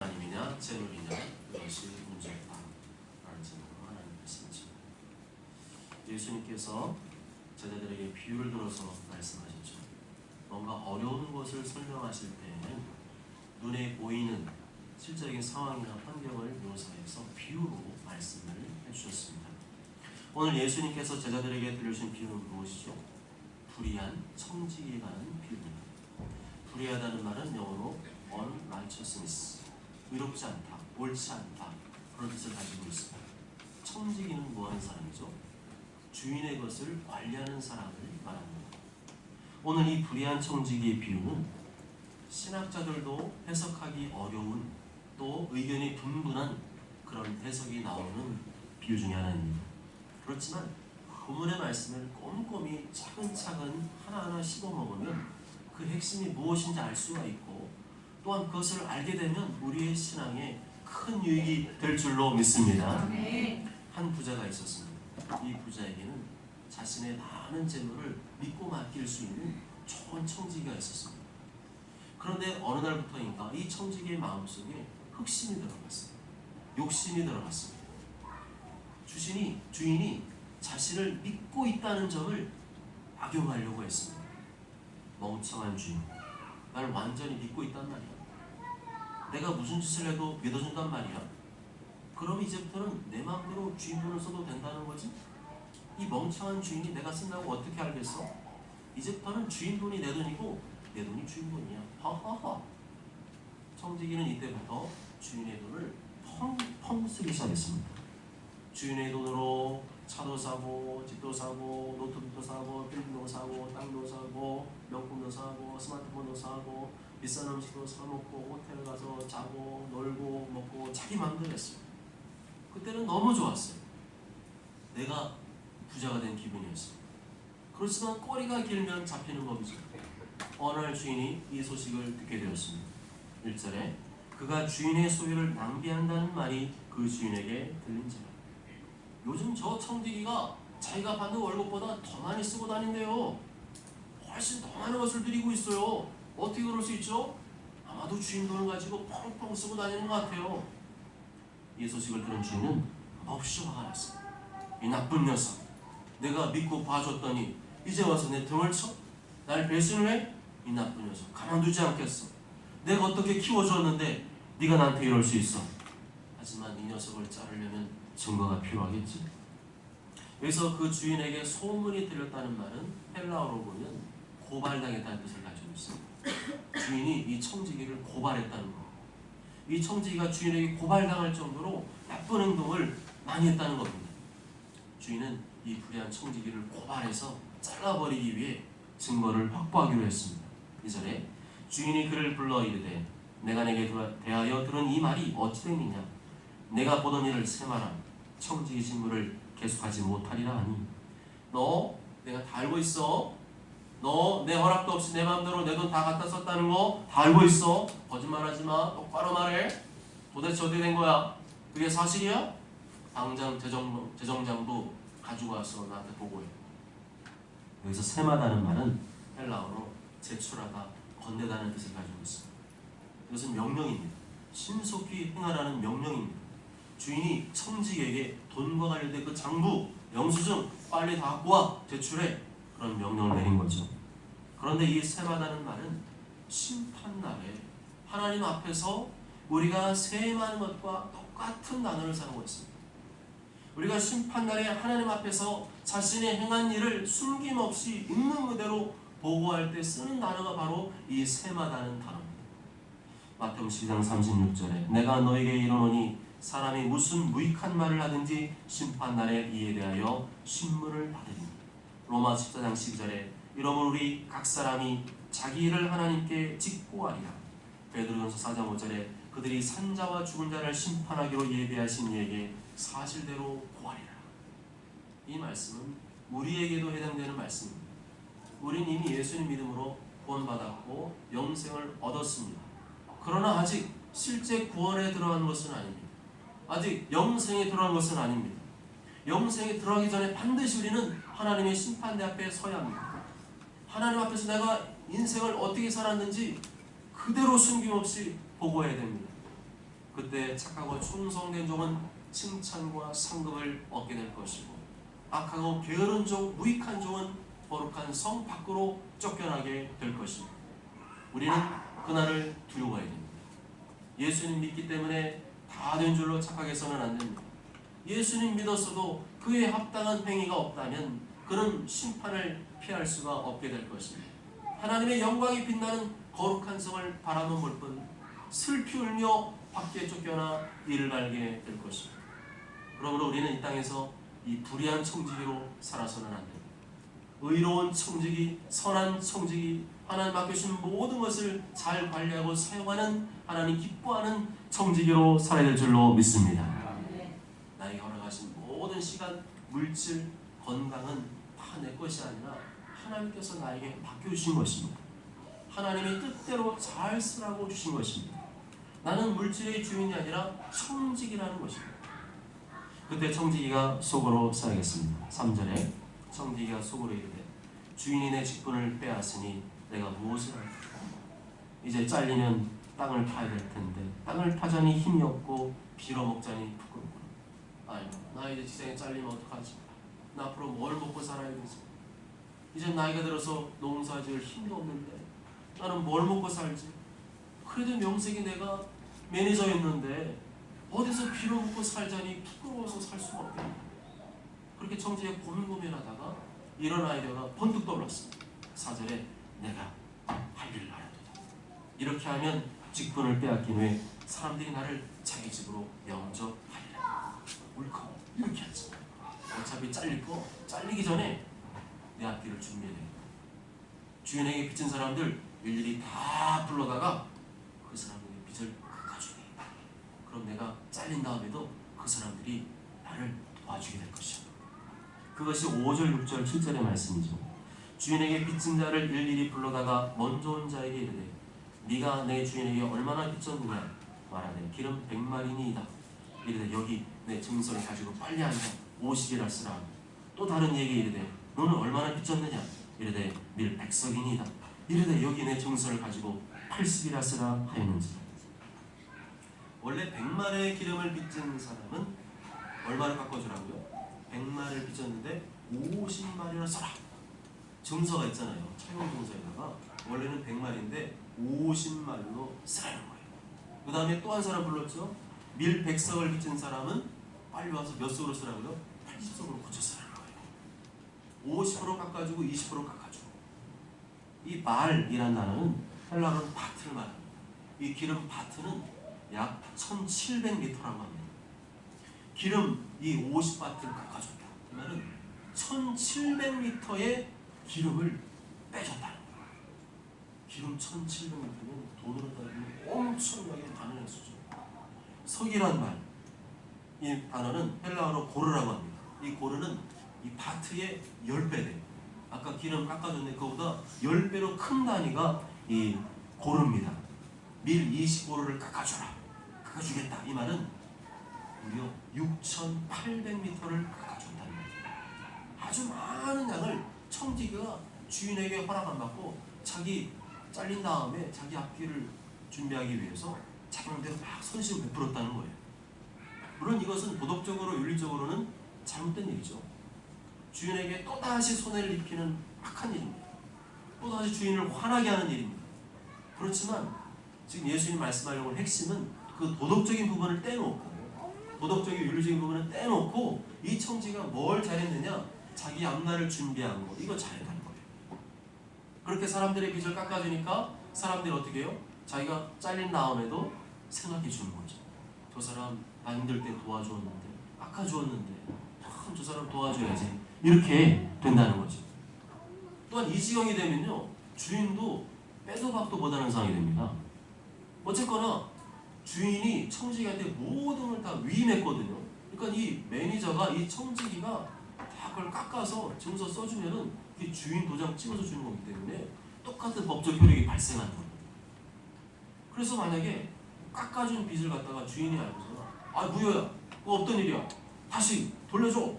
하나님이냐 재물이냐 그것이 문제다 라는 제목으로 하나님 말씀이죠. 예수님께서 제자들에게 비유를 들어서 말씀하셨죠. 뭔가 어려운 것을 설명하실 때에는 눈에 보이는 실제적인 상황이나 환경을 묘사해서 비유로 말씀을 해주셨습니다. 오늘 예수님께서 제자들에게 들려주신 비유는 무엇이죠? 불의한 청지기에 관한 비유입니다. 불의하다는 말은 영어로 unrighteousness, 의롭지 않다, 옳지 않다 그런 뜻을 가지고 있습니다. 청지기는 뭐하는 사람이죠? 주인의 것을 관리하는 사람을 말합니다. 오늘 이 불의한 청지기의 비유는 신학자들도 해석하기 어려운 또 의견이 분분한 그런 해석이 나오는 비유 중에 하나입니다. 그렇지만 본문의 말씀을 꼼꼼히 차근차근 하나하나 씹어먹으면 그 핵심이 무엇인지 알 수가 있고 또한 그것을 알게 되면 우리의 신앙에 큰 유익이 될 줄로 믿습니다. 한 부자가 있었습니다. 이 부자에게는 자신의 많은 재물을 믿고 맡길 수 있는 좋은 청지기가 있었습니다. 그런데 어느 날부터인가 이 청지기의 마음속에 흑심이 들어갔습니다. 욕심이 들어갔습니다. 주인이 자신을 믿고 있다는 점을 악용하려고 했습니다. 멍청한 주인, 날 완전히 믿고 있단 말이야. 내가 무슨 짓을 해도 믿어준단 말이야. 그럼 이제부터는 내 마음대로 주인 돈을 써도 된다는 거지? 이 멍청한 주인이 내가 쓴다고 어떻게 알겠어? 이제부터는 주인 돈이 내 돈이고 내 돈이 주인 돈이야. 하하하. 청지기는 이때부터 주인의 돈을 펑펑 쓰기 시작했습니다. 주인의 돈으로 차도 사고 집도 사고 노트북도 사고 필름도 사고 땅도 사고 명품도 사고 스마트폰도 사고 비싼 음식도 사 먹고 호텔 가서 자고 놀고 먹고 자기 마음대로 했어요. 그때는 너무 좋았어요. 내가 부자가 된 기분이었어요. 그렇지만 꼬리가 길면 잡히는 법이죠. 어느 날 주인이 이 소식을 듣게 되었습니다. 1절에 그가 주인의 소유를 낭비한다는 말이 그 주인에게 들린지라. 요즘 저 청지기가 자기가 받는 월급보다 더 많이 쓰고 다닌대요. 훨씬 더 많은 것을 들이고 있어요. 어떻게 그럴 수 있죠? 아마도 주인 돈을 가지고 펑펑 쓰고 다니는 것 같아요. 이 소식을 들은 주인은 몹시 화가 났어요. 이 나쁜 녀석, 내가 믿고 봐줬더니 이제 와서 내 등을 쳐? 날 배신을 해? 이 나쁜 녀석, 가만두지 않겠어. 내가 어떻게 키워주었는데 네가 나한테 이럴 수 있어. 하지만 이 녀석을 자르려면 증거가 필요하겠지. 여기서 그 주인에게 소문이 들렸다는 말은 헬라어로 보면 고발당했다는 뜻을 가지고 있습니다. 주인이 이 청지기를 고발했다는 것. 이 청지기가 주인에게 고발당할 정도로 나쁜 행동을 많이 했다는 겁니다. 주인은 이 불의한 청지기를 고발해서 잘라버리기 위해 증거를 확보하기로 했습니다. 2절에 주인이 그를 불러 이르되 내가 내게 대하여 들은 이 말이 어찌 됨이냐. 내가 보던 일을 세마라. 청지기 직무를 계속하지 못하리라 하니. 너 내가 다 알고 있어. 너 내 허락도 없이 내 마음대로 내 돈 다 갖다 썼다는 거 다 알고 있어. 거짓말하지 마. 똑바로 말해. 도대체 어떻게 된 거야? 그게 사실이야? 당장 재정장부 가지고 와서 나한테 보고해. 여기서 세마다는 말은 헬라어로 제출하다, 건네다는 뜻을 가지고 있습니다. 이것은 명령입니다. 신속히 행하라는 명령입니다. 주인이 청지기에게 돈과 관련된 그 장부, 영수증 빨리 다 갖고 와, 제출해. 그런 명령을 내린 거죠. 그런데 이 세마다는 말은 심판날에 하나님 앞에서 우리가 세임하는 것과 똑같은 단어를 사용했습니다. 우리가 심판날에 하나님 앞에서 자신의 행한 일을 숨김없이 있는 그대로 보고할 때 쓰는 단어가 바로 이 세마다는 단어입니다. 마태복음 12장 36절에 내가 너에게 이르노니 사람이 무슨 무익한 말을 하든지 심판날에 이에 대하여 신문을 받으리니. 로마 14장 12절에 이러므로 우리 각 사람이 자기 일을 하나님께 직고하리라. 베드로전서 4장 5절에 그들이 산자와 죽은 자를 심판하기로 예비하신 이에게 사실대로 고하리라. 이 말씀은 우리에게도 해당되는 말씀입니다. 우린 이미 예수님 믿음으로 구원받았고 영생을 얻었습니다. 그러나 아직 실제 구원에 들어간 것은 아닙니다. 아직 영생에 들어간 것은 아닙니다. 영생에 들어가기 전에 반드시 우리는 하나님의 심판대 앞에 서야 합니다. 하나님 앞에서 내가 인생을 어떻게 살았는지 그대로 숨김없이 보고해야 됩니다. 그때 착하고 충성된 종은 칭찬과 상급을 얻게 될 것이고, 악하고 게으른 종, 무익한 종은 거룩한 성 밖으로 쫓겨나게 될 것입니다. 우리는 그날을 두려워해야 됩니다. 예수님 믿기 때문에 다 된 줄로 착각해서는 안 됩니다. 예수님 믿었어도 그에 합당한 행위가 없다면 그는 심판을 피할 수가 없게 될 것입니다. 하나님의 영광이 빛나는 거룩한 성을 바라만 볼 뿐 슬피 울며 밖에 쫓겨나 이를 갈게 될 것입니다. 그러므로 우리는 이 땅에서 이 불의한 청지기로 살아서는 안 됩니다. 의로운 청지기, 선한 청지기, 하나님 맡겨주신 모든 것을 잘 관리하고 사용하는, 하나님 기뻐하는 청지기로 살아야 될 줄로 믿습니다. 나에게 허락하신 모든 시간, 물질, 건강은 다 내 것이 아니라 하나님께서 나에게 맡겨주신 것입니다. 하나님이 뜻대로 잘 쓰라고 주신 것입니다. 나는 물질의 주인이 아니라 청지기라는 것입니다. 그때 청지기가 속으로 써야겠습니다. 3절에 청지기가 속으로 이르되 주인이 내 직분을 빼앗으니 내가 무엇을 할까? 이제 잘리면 땅을 파야 될 텐데 땅을 파자니 힘이 없고 빌어먹자니 부끄럽구나. 아이고, 나 이제 직장에 잘리면 어떡하지? 나 앞으로 뭘 먹고 살아야 되지? 이제 나이가 들어서 농사 지을 힘도 없는데 나는 뭘 먹고 살지? 그래도 명색이 내가 매니저였는데 어디서 빌어먹고 살자니 부끄러워서 살 수가 없겠네. 그렇게 청지기가 고민하다가 이런 아이디어가 번뜩 떠올랐습니다. 4절에 내가 할 일을 알아두다. 이렇게 하면 직분을 빼앗긴 후에 사람들이 나를 자기 집으로 영접하리라. 울컥 이렇게 하지. 어차피 잘릴 거 잘리기 전에 내 앞길을 준비해야 돼. 주인에게 빚진 사람들 일일이 다 불러다가 그 사람에게 빚을 갚아주게. 그럼 내가 잘린 다음에도 그 사람들이 나를 도와주게 될 것이야. 그것이 5절, 6절, 7절의 말씀이죠. 주인에게 빚진 자를 일일이 불러다가 먼저 온 자에게 이르되 네가 내 주인에게 얼마나 빚졌느냐 말하되 기름 100마리니이다. 이르되 여기 내 증서를 가지고 빨리 앉아 50이라 쓰라. 또 다른 이에게 이르되 너는 얼마나 빚졌느냐 이르되 밀 100석이니이다. 이르되 여기 내 증서를 가지고 80이라 쓰라 하였는지. 원래 100마리의 기름을 빚진 사람은 얼마를 깎아주라고요? 100마리를 빚졌는데 50마리나 써라. 증서가 있잖아요. 차용 증서에다가 원래는 100마리인데 50마리로 쓰라는 거예요. 그 다음에 또 한 사람 불렀죠. 밀 100석을 빚진 사람은 빨리 와서 몇 석으로 쓰라고요? 80석으로 고쳐 쓰라는 거예요. 50% 깎아주고 20% 깎아주고. 이 말이란 단어는 헬라어는 바트를 말합니다. 이 기름 바트는 약 1700리터라고 합니다. 기름 이 50바트를 깎아줬다. 그 말은 1700리터의 기름을 빼줬다는 거예요. 기름 1700리터면 돈으로 따지면 엄청나게 많은 수죠. 석이란 말, 이 단어는 헬라어로 고르라고 합니다. 이 고르는 이 바트의 10배 돼요. 아까 기름 깎아줬는데 그거보다 10배로 큰 단위가 이 고르입니다. 밀 20고르를 깎아줘라. 깎아주겠다. 이 말은 무려 6,800m를 깎아준다는 거예요. 아주 많은 양을 청지기가 주인에게 허락 안 받고 자기 잘린 다음에 자기 앞길을 준비하기 위해서 자기만대로 막 선식을 베풀었다는 거예요. 물론 이것은 도덕적으로 윤리적으로는 잘못된 일이죠. 주인에게 또다시 손해를 입히는 악한 일입니다. 또다시 주인을 화나게 하는 일입니다. 그렇지만 지금 예수님 말씀하려고 하는 핵심은 그 도덕적인 부분을 떼놓고 도덕적인 윤리적인 부분을 떼놓고 이 청지가 뭘 잘했느냐? 자기 앞날을 준비한 거. 이거 잘했다는 거예요. 그렇게 사람들의 빚을 깎아주니까 사람들이 어떻게 해요? 자기가 잘린 다음에도 생각해 주는 거죠. 저 사람 나 힘들 때 도와주었는데 깎아주었는데 참 저 사람 도와줘야지. 이렇게 된다는 거죠. 또한 이 지경이 되면요. 주인도 빼도 박도 못하는 상황이 됩니다. 어쨌거나 주인이 청지기한테 모든 걸 다 위임했거든요. 그러니까 이 매니저가 이 청지기가 다 그걸 깎아서 증서 써주면은 이 주인 도장 찍어서 주는 거기 때문에 똑같은 법적 효력이 발생하는 겁니다. 그래서 만약에 깎아준 빚을 갖다가 주인이 알고서 아 무효야, 그거 없던 일이야, 다시 돌려줘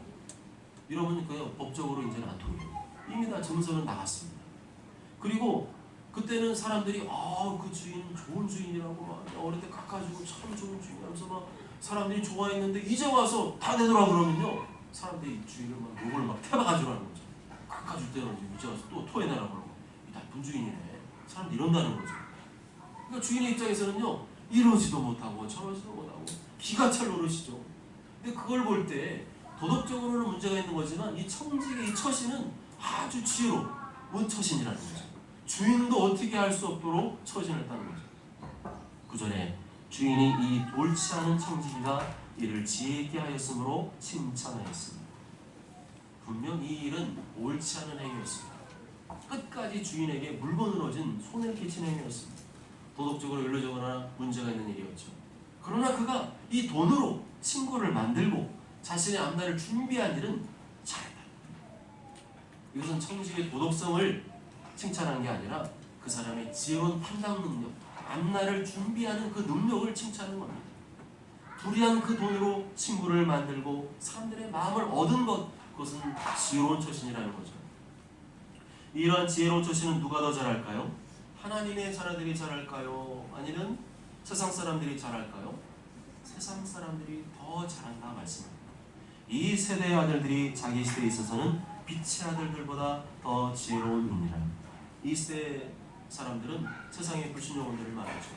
이러면 그냥 법적으로 이제는 안 통해요. 이미 다 증서는 나갔습니다. 그리고 그때는 사람들이 아 그 주인은 좋은 주인이라고 주인이라고 막 어릴 때 깎아주고 참 좋은 주인이라면서 막 사람들이 좋아했는데 이제 와서 다 되더라 그러면요, 사람들이 주인을 막 욕을 막 태박아주라는 거죠. 깎아줄 때는 이제 와서 또 토해내라 그러고, 이 나쁜 주인이네. 사람들이 이런다는 거죠. 그러니까 주인의 입장에서는요, 이러지도 못하고 저러지도 못하고 기가 찰 노릇이죠. 근데 그걸 볼 때 도덕적으로는 문제가 있는 거지만 이 청직의 이 처신은 아주 지혜로운 처신이라는 거죠. 주인도 어떻게 할 수 없도록 처신을 했다는 거죠. 구절에 주인이 이 옳지 않은 청지기가 이를 지혜 있게 하였으므로 칭찬하였습니다. 분명 이 일은 옳지 않은 행위였습니다. 끝까지 주인에게 물건을 얻은 손해를 끼친 행위였습니다. 도덕적으로 윤리적으로나 문제가 있는 일이었죠. 그러나 그가 이 돈으로 친구를 만들고 자신의 앞날을 준비한 일은 잘했다. 이것은 청지기의 도덕성을 칭찬한 게 아니라 그 사람의 지혜로운 판단 능력, 앞날을 준비하는 그 능력을 칭찬하는 겁니다. 불의한 그 돈으로 친구를 만들고 사람들의 마음을 얻은 것, 그것은 지혜로운 처신이라는 거죠. 이러한 지혜로운 처신은 누가 더 잘할까요? 하나님의 자녀들이 잘할까요? 아니면 세상 사람들이 잘할까요? 세상 사람들이 더 잘한다 말씀합니다. 이 세대의 아들들이 자기 시대에 있어서는 빛의 아들들보다 더 지혜로운 인이라. 이 세대 사람들은 세상의 불신 영혼들을 말하죠.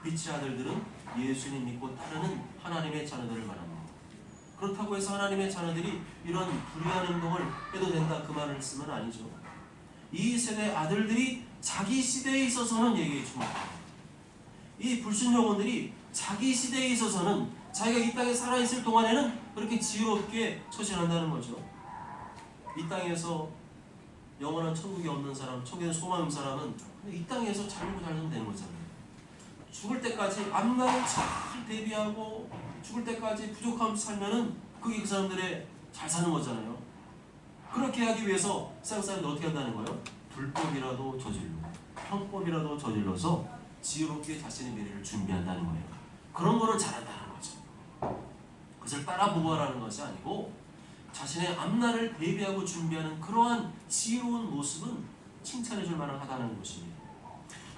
빛의 아들들은 예수님 믿고 따르는 하나님의 자녀들을 말합니다. 그렇다고 해서 하나님의 자녀들이 이런 불의한 행동을 해도 된다 그 말을 쓰면 아니죠. 이 세대 아들들이 자기 시대에 있어서는 얘기해 줍니다. 이 불신 영혼들이 자기 시대에 있어서는 자기가 이 땅에 살아있을 동안에는 그렇게 지혜롭게 처신한다는 거죠. 이 땅에서 영원한 천국이 없는 사람, 천국에 소망 없는 사람은 이 땅에서 잘 먹고 잘 살면 되는 거잖아요. 죽을 때까지 앞날을 잘 대비하고 죽을 때까지 부족함 살면은 그게 그 사람들의 잘 사는 거잖아요. 그렇게 하기 위해서 세상 사람들이 어떻게 한다는 거예요? 불법이라도 저질러, 편법이라도 저질러서 지혜롭게 자신의 미래를 준비한다는 거예요. 그런 거를 잘한다는 거죠. 그것을 따라 보고하라는 것이 아니고 자신의 앞날을 대비하고 준비하는 그러한 지혜로운 모습은 칭찬해 줄 만하다는 것입니다.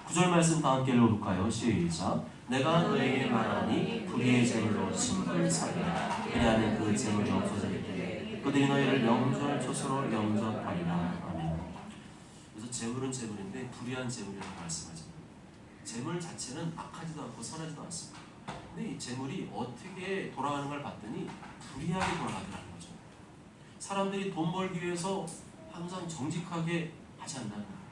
9절 말씀 다 함께 읽어볼까요? 시작. 내가 너에게 말하니 불의의 재물로 친구를 사귀라. 그리하면 그 재물이 없어질 때 그들이 너희를 영주할 처소로 영접하리라. 아멘. 그래서 재물은 재물인데 불의한 재물이라고 말씀하죠. 재물 자체는 악하지도 않고 선하지도 않습니다. 근데 이 재물이 어떻게 돌아가는 걸 봤더니 불의하게 돌아가더라는 거죠. 사람들이 돈 벌기 위해서 항상 정직하게 하지 않는다는 거예요.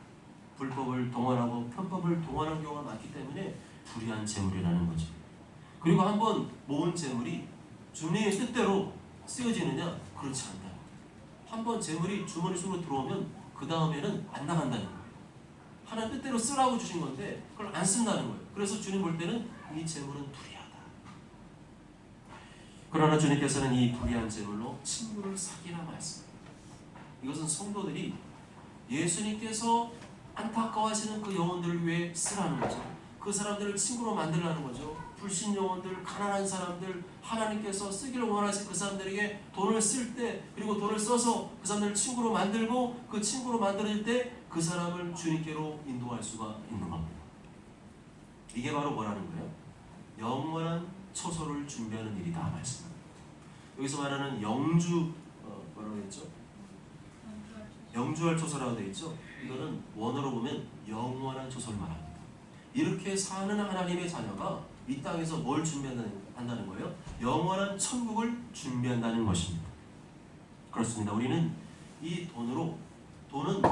불법을 동원하고 편법을 동원하는 경우가 많기 때문에 불의한 재물이라는 거죠. 그리고 한번 모은 재물이 주님의 뜻대로 쓰여지느냐? 그렇지 않다. 한번 재물이 주머니 속으로 들어오면 그 다음에는 안 나간다는 거예요. 하나님 뜻대로 쓰라고 주신 건데 그걸 안 쓴다는 거예요. 그래서 주님 볼 때는 이 재물은 불의하다. 그러나 주님께서는 이 불의한 재물로 친구를 사귀라 말씀합니다. 이것은 성도들이 예수님께서 안타까워하시는 그 영혼들을 위해 쓰라는 거죠. 그 사람들을 친구로 만들라는 거죠. 불신 영혼들, 가난한 사람들, 하나님께서 쓰기를 원하신 그 사람들에게 돈을 쓸 때, 그리고 돈을 써서 그 사람들을 친구로 만들고 그 친구로 만들 때 그 사람을 주님께로 인도할 수가 있는 겁니다. 이게 바로 뭐라는 거예요? 영원한 처소를 준비하는 일이다 말씀입니다. 여기서 말하는 영주, 뭐라고 했죠? 영주할 처소라고 되어 있죠. 이거는 원어로 보면 영원한 처소를 말합니다. 이렇게 사는 하나님의 자녀가 이 땅에서 뭘 준비한다는 거예요? 영원한 천국을 준비한다는 것입니다. 그렇습니다. 우리는 이 돈은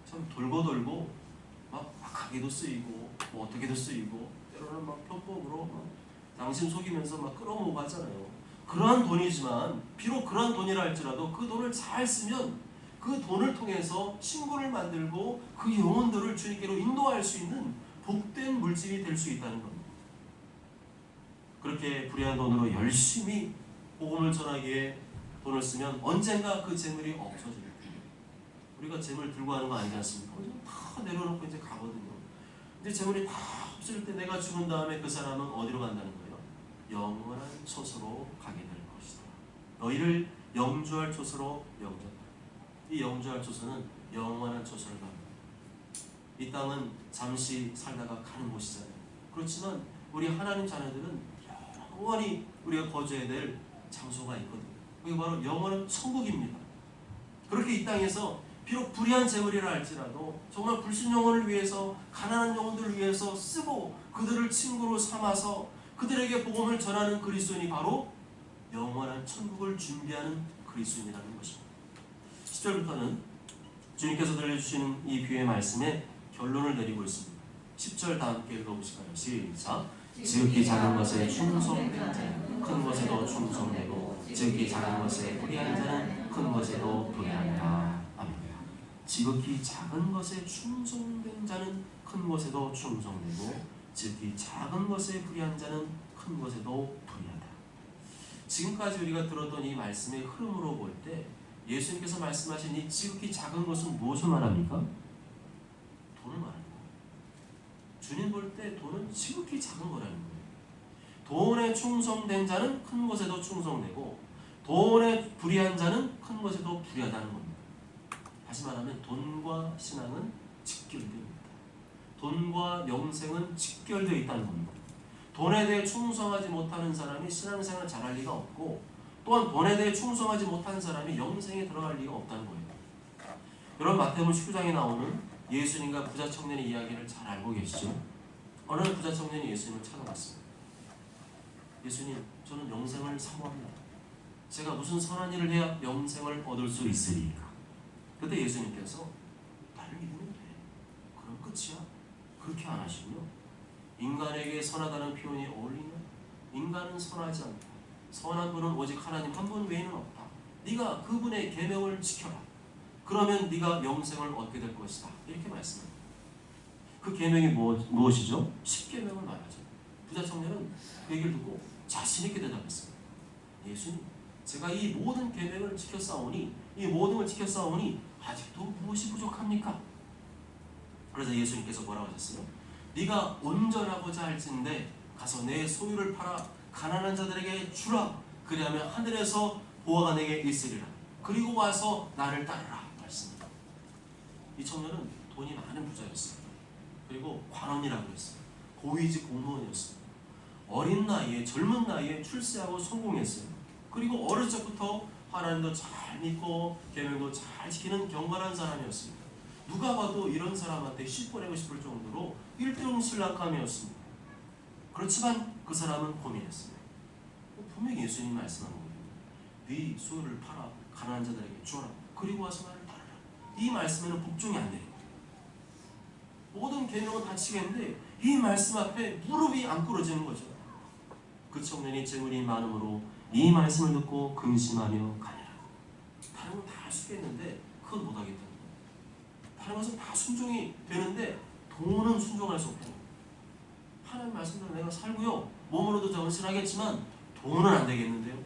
참 돌고 막 악하게도 쓰이고 뭐 어떻게도 쓰이고 때로는 막 편법으로 막 당신 속이면서 막 끌어모으고 하잖아요. 그러한 돈이지만 비록 그러한 돈이라 할지라도 그 돈을 잘 쓰면 그 돈을 통해서 친구를 만들고 그 영혼들을 주님께로 인도할 수 있는 복된 물질이 될 수 있다는 겁니다. 그렇게 불의한 돈으로 열심히 복음을 전하기에 돈을 쓰면 언젠가 그 재물이 없어질 거예요. 우리가 재물 들고 가는 거 아니지 않습니까? 다 내려놓고 이제 가거든요. 이제 재물이 다 없을 때 내가 죽은 다음에 그 사람은 어디로 간다는 거예요? 영원한 처소로 가게 될 것이다. 너희를 영주할 처소로 영접. 이 영주할 처소는 영원한 처소를 갑니다. 이 땅은 잠시 살다가 가는 곳이잖아요. 그렇지만 우리 하나님 자녀들은 영원히 우리가 거주해야 될 장소가 있거든요. 그게 바로 영원한 천국입니다. 그렇게 이 땅에서 비록 불의한 재물이라 할지라도 정말 불신 영혼을 위해서, 가난한 영혼들을 위해서 쓰고 그들을 친구로 삼아서 그들에게 복음을 전하는 그리스도인이 바로 영원한 천국을 준비하는 그리스도인이라는 것입니다. 10절부터는 주님께서 들려주시는 이 비유의 말씀에 결론을 내리고 있습니다. 10절 다 함께 읽어보실까요? 시작. 지극히 작은 것에 충성된 자는 큰 것에도 충성되고 지극히 작은 것에 불의한 자는 큰 것에도 불의한다. 아멘. 지극히 작은 것에 충성된 자는 큰 것에도 충성되고 지극히 작은 것에 불의한 자는 큰 것에도 불의하다. 지금까지 우리가 들었던 이 말씀의 흐름으로 볼 때 예수님께서 말씀하신 이 지극히 작은 것은 무엇을 말합니까? 돈을 말합니다. 주님 볼 때 돈은 지극히 작은 거라는 거예요. 돈에 충성된 자는 큰 것에도 충성되고 돈에 불의한 자는 큰 것에도 불의하다는 겁니다. 다시 말하면 돈과 신앙은 직결되어 있다. 돈과 영생은 직결되어 있다는 겁니다. 돈에 대해 충성하지 못하는 사람이 신앙생활을 잘할 리가 없고 또한 돈에 대해 충성하지 못하는 사람이 영생에 들어갈 리가 없다는 거예요. 여러분 마태복음 19장에 나오는 예수님과 부자 청년의 이야기를 잘 알고 계시죠? 어느 날 부자 청년이 예수님을 찾아왔습니다. 예수님, 저는 영생을 사모합니다. 제가 무슨 선한 일을 해야 영생을 얻을 수 있으리까? 그때 예수님께서 나를 믿으면 돼. 그럼 끝이야. 그렇게 안 하시고요. 인간에게 선하다는 표현이 어울리냐? 인간은 선하지 않다. 선한 분은 오직 하나님 한 분 외에는 없다. 네가 그분의 계명을 지켜라. 그러면 네가 영생을 얻게 될 것이다. 이렇게 말씀합니다. 그 계명이 무엇이죠? 10계명을 말하죠. 부자 청년은 그 얘기를 듣고 자신 있게 대답했습니다. 예수님, 제가 이 모든 계명을 지켰사오니 이 모든 걸 지켰사오니 아직도 무엇이 부족합니까? 그래서 예수님께서 뭐라고 하셨어요? 네가 온전하고자 할진대 가서 내 소유를 팔아 가난한 자들에게 주라. 그리하면 하늘에서 보화가 내게 있으리라. 그리고 와서 나를 따르라. 말씀입니다. 이 청년은 돈이 많은 부자였어요. 그리고 관원이라고 했어요. 고위직 공무원이었어요. 어린 나이에 젊은 나이에 출세하고 성공했어요. 그리고 어릴 적부터 하나님도 잘 믿고 계명도 잘 지키는 경건한 사람이었습니다. 누가 봐도 이런 사람한테 씹어내고 싶을 정도로 1등 신랑감이었습니다. 그렇지만 그 사람은 고민했습니다. 분명히 예수님이 말씀한 거예요. 네 소유를 팔아 가난한 자들에게 주어라. 그리고 와서 나를 따르라. 이 말씀에는 복종이 안 돼요. 모든 계명은 다 지켰는데 이 말씀 앞에 무릎이 안 꿇어지는 거죠. 그 청년이 재물이 많음으로 이 말씀을 듣고 근심하며 가니라. 다른 건 다 할 수 있겠는데 그건 못하겠다는 거예요. 다른 것은 다 순종이 되는데 돈은 순종할 수 없다는 거예요. 하나님 말씀대로 내가 살고요. 몸으로도 전신하겠지만 돈은 안 되겠는데요.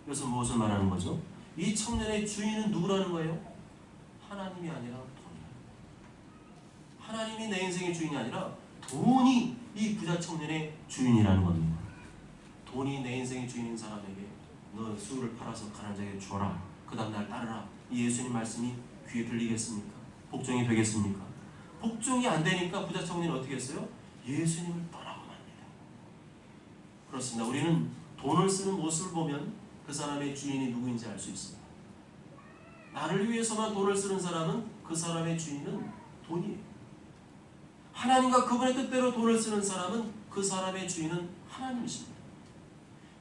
그래서 무엇을 말하는 거죠? 이 청년의 주인은 누구라는 거예요? 하나님이 아니라 돈이에요. 하나님이 내 인생의 주인이 아니라 돈이 이 부자 청년의 주인이라는 겁니다. 돈이 내 인생의 주인인 사람에게 너 수유를 팔아서 가난한 자에게 주어라. 그 다음 날 따르라. 이 예수님 말씀이 귀에 들리겠습니까? 복종이 되겠습니까? 복종이 안 되니까 부자 청년이 어떻게 했어요? 예수님을 떠나고 맙니다. 그렇습니다. 우리는 돈을 쓰는 모습을 보면 그 사람의 주인이 누구인지 알 수 있습니다. 나를 위해서만 돈을 쓰는 사람은 그 사람의 주인은 돈이에요. 하나님과 그분의 뜻대로 돈을 쓰는 사람은 그 사람의 주인은 하나님이십니다.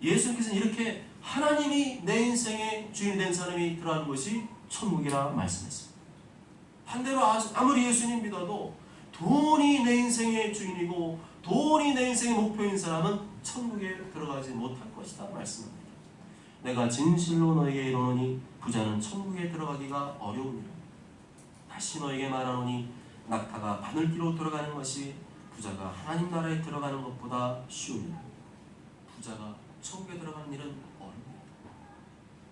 예수님께서는 이렇게 하나님이 내 인생의 주인 된 사람이 들어가는 것이 천국이라 말씀했습니다. 반대로 아무리 예수님 믿어도 돈이 내 인생의 주인이고 돈이 내 인생의 목표인 사람은 천국에 들어가지 못할 것이다 말씀합니다. 내가 진실로 너에게 이르노니 부자는 천국에 들어가기가 어려우니라. 다시 너에게 말하노니 낙타가 바늘기로 들어가는 것이 부자가 하나님 나라에 들어가는 것보다 쉬우니라. 부자가 천국에 들어가는 일은 어렵니다.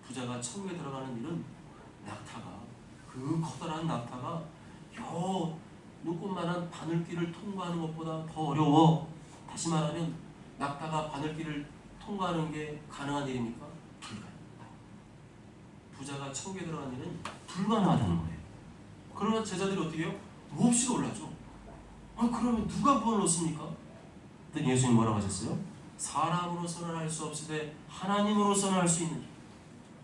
부자가 천국에 들어가는 일은 낙타가 그 커다란 낙타가 요 눈꽃만한 바늘길을 통과하는 것보다 더 어려워. 다시 말하면 낙타가 바늘길을 통과하는 게 가능한 일입니까? 불가능합니다. 부자가 천국에 들어가는 일은 불가능하다는 거예요. 그러나 제자들이 어떻게 해요? 몹시 놀라죠. 그러면 누가 구원을 얻습니까? 그때 예수님 뭐라고 하셨어요? 사람으로서는 할 수 없으되 하나님으로서는 할 수 있는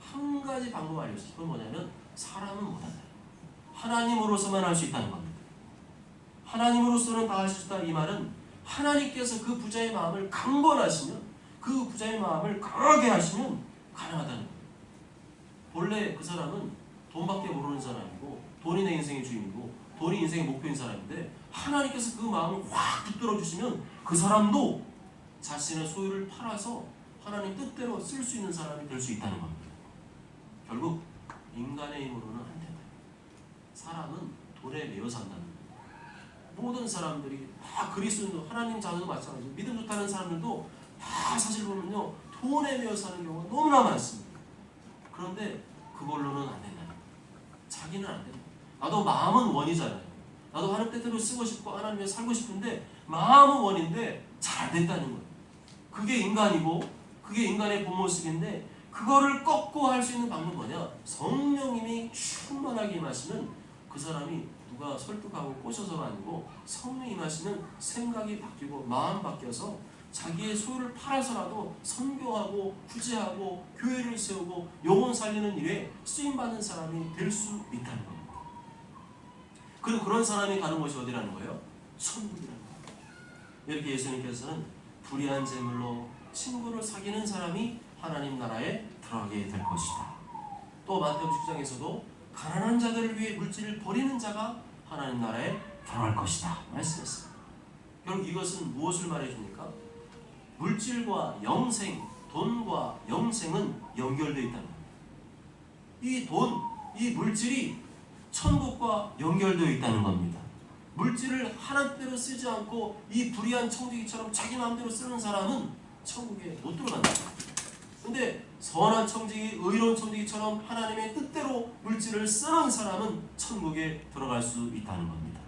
한 가지 방법 알려주셨어요. 그건 뭐냐면 사람은 못한다. 하나님으로서만 할 수 있다는 겁니다. 하나님으로서는 다 할 수 있다. 이 말은 하나님께서 그 부자의 마음을 강권하시면, 그 부자의 마음을 강하게 하시면 가능하다는 거예요. 본래 그 사람은 돈밖에 모르는 사람이고 돈이 내 인생의 주인이고 돈이 인생의 목표인 사람인데 하나님께서 그 마음을 확 붙들어 주시면 그 사람도 자신의 소유를 팔아서 하나님 뜻대로 쓸 수 있는 사람이 될 수 있다는 겁니다. 결국 인간의 힘으로는 안 된다. 사람은 돈에 매여 산다는 거예요. 모든 사람들이 다 그리스도인도 하나님 자녀도 마찬가지고 믿음 좋다는 사람들도 다 사실 보면요 돈에 매여 사는 경우가 너무나 많습니다. 그런데 그걸로는 안 된다. 자기는 안 된다. 나도 마음은 원이잖아요. 나도 하나님 뜻대로 쓰고 싶고 하나님에 살고 싶은데 마음은 원인데 잘 안 된다는 거예요. 그게 인간이고 그게 인간의 본 모습인데 그거를 꺾고 할 수 있는 방법은 뭐냐? 성령님이 충만하게 임하시면 그 사람이 누가 설득하고 꼬셔서가 아니고 성령이 임하시면 생각이 바뀌고 마음 바뀌어서 자기의 소유를 팔아서라도 선교하고 구제하고 교회를 세우고 영혼 살리는 일에 쓰임받는 사람이 될 수 있다는 겁니다. 그리고 그런 사람이 가는 곳이 어디라는 거예요? 천국이라는 거예요. 이렇게 예수님께서는 불의한 재물로 친구를 사귀는 사람이 하나님 나라에 들어가게 될 것이다. 또 마태복음 10장에서도 가난한 자들을 위해 물질을 버리는 자가 하나님 나라에 들어갈 것이다 말씀했습니다. 결국 이것은 무엇을 말해줍니까? 물질과 영생, 돈과 영생은 연결되어 있다는 겁니다. 이 돈, 이 물질이 천국과 연결되어 있다는 겁니다. 물질을 하나님대로 쓰지 않고 이 불의한 청지기처럼 자기 마음대로 쓰는 사람은 천국에 못 들어간다. 근데 선한 청지기, 의로운 청지기처럼 하나님의 뜻대로 물질을 쓰는 사람은 천국에 들어갈 수 있다는 겁니다.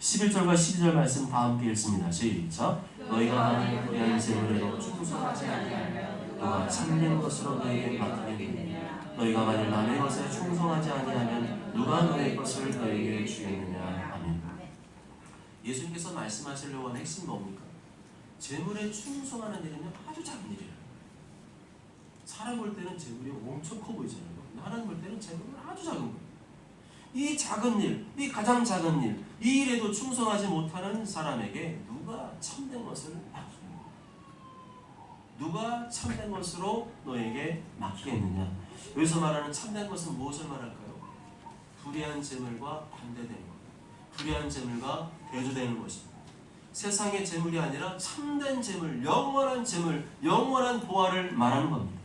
11절과 12절 말씀 다 함께 읽습니다. 시작. 너희가 하나님의 불의한 재물에도 충성하지 아니하면 누가 참된 것으로 너희에게 맡기겠느냐? 너희가 만일 남의 것에 충성하지 아니하면 누가 너의 것을 너희에게 주겠느냐? 아멘. 예수님께서 말씀하시려고 하는 핵심이 뭡니까? 재물에 충성하는 일은요 아주 작은 일이에요. 사람 볼 때는 재물이 엄청 커 보이잖아요. 하나님 볼 때는 재물은 아주 작은 거예요. 이 작은 일, 이 가장 작은 일, 이 일에도 충성하지 못하는 사람에게 누가 참된 것을 맡기겠느냐? 누가 참된 것으로 너에게 맡기겠느냐? 여기서 말하는 참된 것은 무엇을 말할까요? 불의한 재물과 반대되는 것. 불의한 재물과 대조되는 것입니다. 세상의 재물이 아니라 참된 재물, 영원한 재물, 영원한 보화를 말하는 겁니다.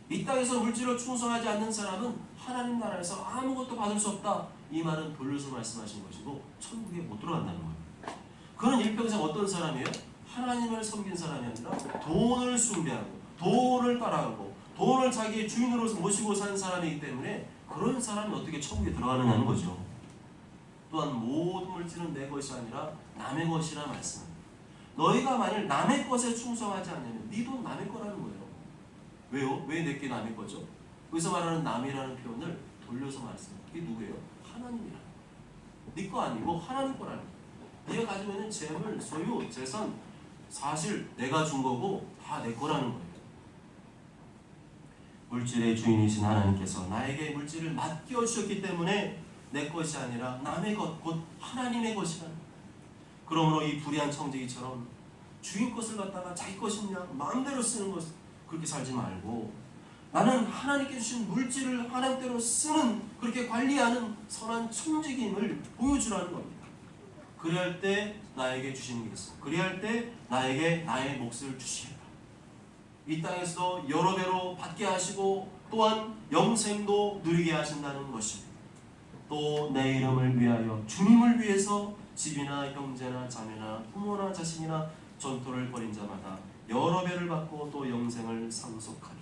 이 땅에서 물질로 충성하지 않는 사람은 하나님 나라에서 아무것도 받을 수 없다. 이 말은 돌려서 말씀하신 것이고 천국에 못 들어간다는 거예요. 그는 일평생 어떤 사람이에요? 하나님을 섬긴 사람이 아니라 돈을 숭배하고 돈을 따라가고 돈을 자기의 주인으로 모시고 산 사람이기 때문에 그런 사람이 어떻게 천국에 들어가느냐는 거죠. 또한 모든 물질은 내 것이 아니라 남의 것이라 말씀합니다. 너희가 만일 남의 것에 충성하지 않으면 네 돈 남의 거라는 거예요. 왜요? 왜 내게 남의 거죠? 여기서 말하는 남이라는 표현을 돌려서 말씀해요. 이게 누구예요? 하나님이라는 거예요. 네 거 아니고 하나님 거라는 거예요. 네가 가지고 있는 재물, 소유, 재산 사실 내가 준 거고 다 내 거라는 거예요. 물질의 주인이신 하나님께서 나에게 물질을 맡겨주셨기 때문에 내 것이 아니라 남의 것, 곧 하나님의 것이라는 거예요. 그러므로 이 불의한 청지기처럼 주인 것을 갖다가 자기 것이냐 마음대로 쓰는 것 그렇게 살지 말고 나는 하나님께 주신 물질을 하나님대로 쓰는 그렇게 관리하는 선한 청지기임을 보여주라는 겁니다. 그리할 때 나에게 주시는 게 있어. 그리할 때 나에게 나의 몫을 주시겠다. 이 땅에서도 여러 배로 받게 하시고 또한 영생도 누리게 하신다는 것입니다. 또 내 이름을 위하여 주님을 위해서 집이나 형제나 자매나 부모나 자식이나 전토를 벌인 자마다 여러 배를 받고 또 영생을 상속하리.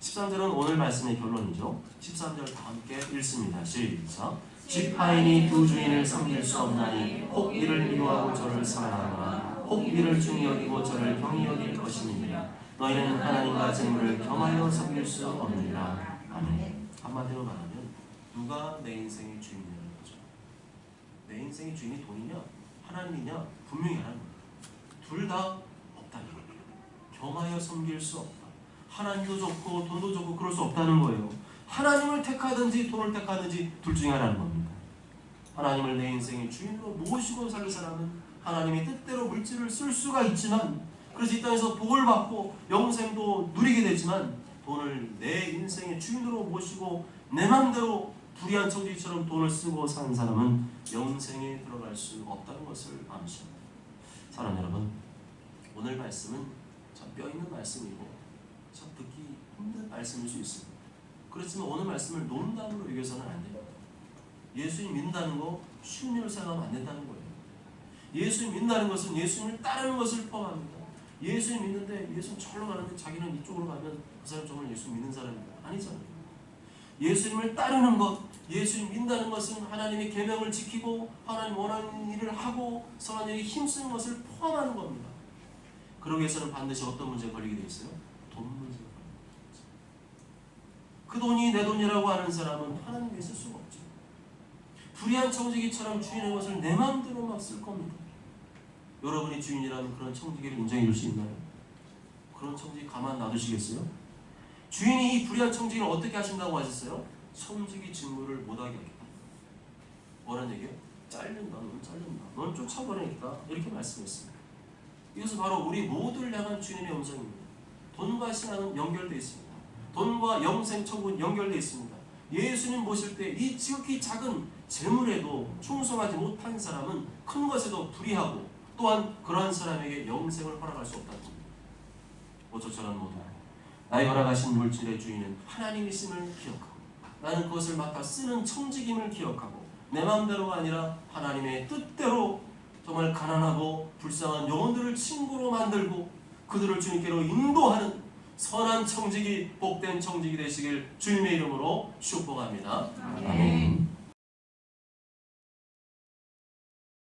13절은 오늘 말씀의 결론이죠. 13절 다 함께 읽습니다. 시작. 지파인이 두 주인을 섬길 수 없나니 혹 이를 미워하고 저를 사랑하거나 혹 이를 중히 여기고 저를 경히 여길 것이니라. 너희는 하나님과 재물을 겸하여 섬길 수 없느니라. 아멘. 한마디로 말하면 누가 내 인생의 주인이냐는 거죠. 내 인생의 주인이 돈이냐 하나님이냐 분명히 하는 거예요. 둘 다 없다는 거예요. 겸하여 섬길 수 없다. 하나님도 좋고 돈도 좋고 그럴 수 없다는 거예요. 하나님을 택하든지 돈을 택하든지 둘 중에 하나는 겁니다. 하나님을 내 인생의 주인으로 모시고 살 사람은 하나님의 뜻대로 물질을 쓸 수가 있지만, 그래서 이 땅에서 복을 받고 영생도 누리게 되지만, 돈을 내 인생의 주인으로 모시고 내 맘대로 불의한 청지기처럼 돈을 쓰고 사는 사람은 영생에 들어갈 수 없다는 것을 암시합니다. 사랑 여러분, 오늘 말씀은 참 뼈있는 말씀이고 참 듣기 힘든 말씀일 수 있습니다. 그렇지만 오늘 말씀을 농담으로 여겨서는 안 됩니다. 예수님 믿는다는 거 쉬운 일을 생각하면 안 된다는 거예요. 예수님 믿는다는 것은 예수님을 따르는 것을 포함합니다. 예수님 믿는데 예수님 절로 가는데 자기는 이쪽으로 가면 그 사람 정말 예수 믿는 사람입니다. 아니잖아요. 예수님을 따르는 것, 예수님 믿는다는 것은 하나님의 계명을 지키고 하나님 원하는 일을 하고 선한 일에 힘쓰는 것을 포함하는 겁니다. 그러기 위해서는 반드시 어떤 문제에 걸리게 되어 있어요? 돈 문제가 걸립니다. 그 돈이 내 돈이라고 하는 사람은 하나님 위해 쓸 수가 없죠. 불의한 청지기처럼 주인의 것을 내 마음대로 막 쓸 겁니다. 여러분이 주인이라면 그런 청지기를 인정해 줄 수 있나요? 그런 청지기 가만 놔두시겠어요? 주인이 이 불의한 청지기를 어떻게 하신다고 하셨어요? 청지기 직무를 못하게 하겠다. 뭐라는 얘기예요? 잘린다, 넌 잘린다, 넌 쫓아버리겠다, 이렇게 말씀했습니다. 이것은 바로 우리 모두를 향한 주님의 음성입니다. 돈과 신앙은 연결되어 있습니다. 돈과 영생 천국은 연결되어 있습니다. 예수님 모실 때 이 지극히 작은 재물에도 충성하지 못한 사람은 큰 것에도 불의하고 또한 그러한 사람에게 영생을 허락할 수 없다는 겁니다. 저처럼 모두 나의 허락하신 물질의 주인은 하나님이심을 기억하고 나는 그것을 맡아 쓰는 청지김을 기억하고 내 마음대로가 아니라 하나님의 뜻대로 정말 가난하고 불쌍한 영혼들을 친구로 만들고 그들을 주님께로 인도하는 선한 청지기, 복된 청지기 되시길 주님의 이름으로 축복합니다. 아멘.